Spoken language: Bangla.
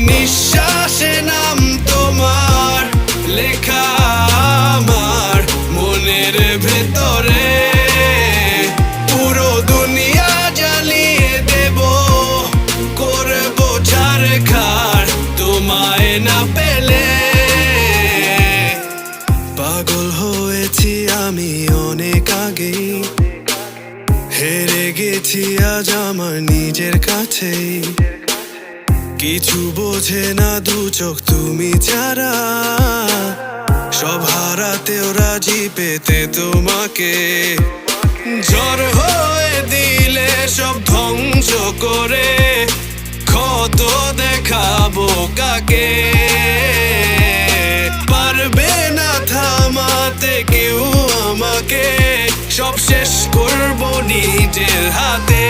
নিঃশ্বাসে নাম তোমার লেখা আমার মনের ভেতরে। পুরো দুনিয়া জ্বালিয়ে দেব, করবো ছারখার তোমায় না পেলে। পাগল হয়েছি আমি অনেক আগেই, হেরে গেছি আজ আমার নিজের কাছেই। কিছু বোঝে না দু চোখ তুমি ছাড়া, সব হারাতেও রাজি পেতে তোমাকে। ঝড় হয়ে দিলে সব ধ্বংস করে ক্ষত দেখাবো কাকে। পারবে না থামাতে কেউ আমাকে, সব শেষ করবো নিজের হাতে।